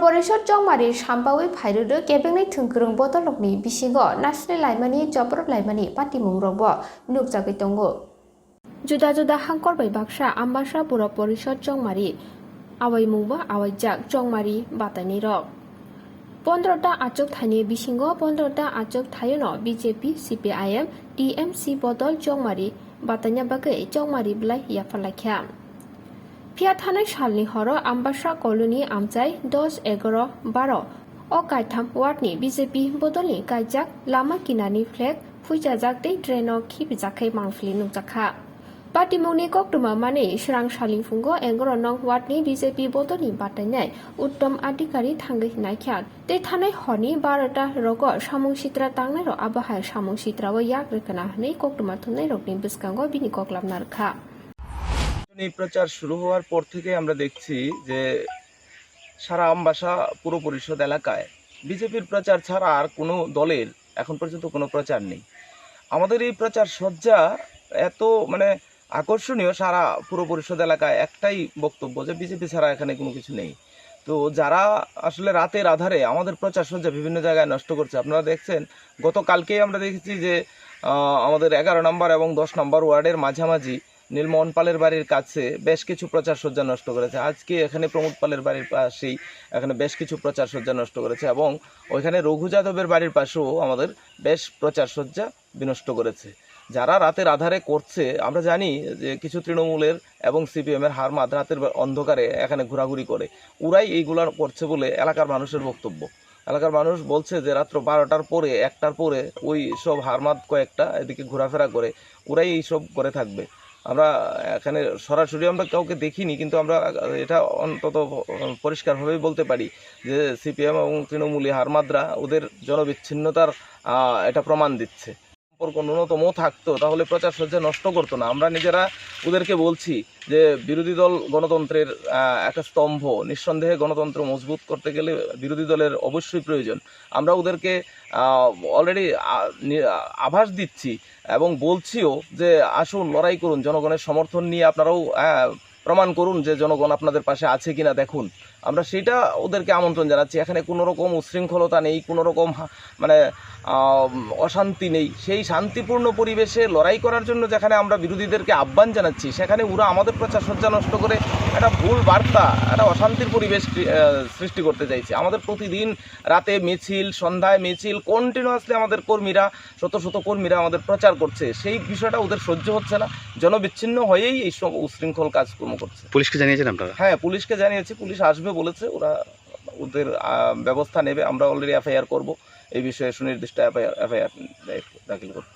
Porishod Jongmari Shampawi Pairudu Kebengnai Thwngkurwng Bodolni Bisingo Nasele laimani Jobrot laimani Patimwng rokbo nukjagui tongo. Juda hangkor bai baksa Ambassa Pura Porishod Jongmari awaimungbo awaijak Jongmari batani rok. 15টা achok thani Bisingo 15টা achok thayono BJP CPIM TMC Bodol Jongmari batanya bagai Jongmari blai yafalakha. Pia thanai salni horo Ambassa koloni amchai 10 11 12 o kaitam wardni BJP Bodolni kaijak lama kinani flag phuijajak tei draino khibijakhai mangfli nukjakha. Patimwngni koktuma mani srang salingfungo 11 nong wardni BJP Bodolni batainai uttom adhikari thangui hinaikha tei thanai honi 12টা rogo samung sitra tangnai ro abahai samung sitra o yak rekana hnei koktuma thunai rokni biskango bini koklapna rakha. প্রচার শুরু হওয়ার পর থেকে আমরা দেখছি যে সারা আমবাসা পুর পরিষদ এলাকায় বিজেপির প্রচার ছাড়া আর কোনো দলের এখন পর্যন্ত কোনো প্রচার নেই। আমাদের এই প্রচার সজ্জা এত আকর্ষণীয়, সারা পুর পরিষদ এলাকায় একটাই বক্তব্য যে বিজেপি ছাড়া এখানে কোনো কিছু নেই। তো যারা আসলে রাতের আধারে আমাদের প্রচার সজ্জা বিভিন্ন জায়গায় নষ্ট করছে, আপনারা দেখছেন গতকালকেই আমরা দেখেছি যে আমাদের 11 নম্বর এবং 10 নম্বর ওয়ার্ডের মাঝামাঝি নীলমোহন পালের বাড়ির কাছে বেশ কিছু প্রচার সজ্জা নষ্ট করেছে। আজকে এখানে প্রমোদ পালের বাড়ির পাশেই এখানে বেশ কিছু প্রচার সজ্জা নষ্ট করেছে এবং ওইখানে রঘু যাদবের বাড়ির পাশেও আমাদের বেশ প্রচার সজ্জা বিনষ্ট করেছে। যারা রাতের আধারে করছে, আমরা জানি যে কিছু তৃণমূলের এবং সিপিএমের হারমাদ রাতের অন্ধকারে এখানে ঘোরাঘুরি করে, ওরাই এইগুলো করছে বলে এলাকার মানুষের বক্তব্য। এলাকার মানুষ বলছে যে রাত্র 12টার পরে 1টার পরে ওই সব হারমাদ কয়েকটা এদিকে ঘোরাফেরা করে, ওরাই এইসব করে থাকবে। আমরা এখানে সরাসরি আমরা কাউকে দেখিনি, কিন্তু আমরা এটা অন্তত পরিষ্কারভাবেই বলতে পারি যে সিপিএম এবং তৃণমূলী হারমাদরা ওদের জনবিচ্ছিন্নতার এটা প্রমাণ দিচ্ছে। সম্পর্ক ন্যূনতম থাকতো তাহলে প্রচার সজ্জা নষ্ট করতো না। আমরা নিজেরা ওদেরকে বলছি যে বিরোধী দল গণতন্ত্রের একটা স্তম্ভ, নিঃসন্দেহে গণতন্ত্র মজবুত করতে গেলে বিরোধী দলের অবশ্যই প্রয়োজন। আমরা ওদেরকে অলরেডি আভাস দিচ্ছি এবং বলছিও যে আসুন লড়াই করুন, জনগণের সমর্থন নিয়ে আপনারাও প্রমাণ করুন যে জনগণ আপনাদের পাশে আছে কিনা দেখুন। আমরা সেটা ওদেরকে আমন্ত্রণ জানাচ্ছি। এখানে কোনো রকম উচ্ছৃঙ্খলতা নেই, কোনো রকম অশান্তি নেই। সেই শান্তিপূর্ণ পরিবেশে লড়াই করার জন্য যেখানে আমরা বিরোধীদেরকে আহ্বান জানাচ্ছি, সেখানে ওরা আমাদের প্রচার সজ্জা নষ্ট করে একটা ভুল বার্তা, একটা অশান্তির পরিবেশ সৃষ্টি করতে চাইছে। আমাদের প্রতিদিন রাতে মিছিল, সন্ধ্যায় মিছিল, কন্টিনিউয়াসলি আমাদের কর্মীরা, শত শত কর্মীরা আমাদের প্রচার করছে। সেই বিষয়টা ওদের সহ্য হচ্ছে না, জনবিচ্ছিন্ন হয়েই এইসব উচ্ছৃঙ্খল কাজকর্ম করছে। পুলিশকে জানিয়েছেন আপনারা? হ্যাঁ, পুলিশকে জানিয়েছি, পুলিশ আসবে বলেছে, ওরা ওদের ব্যবস্থা নেবে। আমরা অলরেডি এফআইআর করব, এই বিষয়ে সুনির্দিষ্ট এফআইআর দাখিল করব।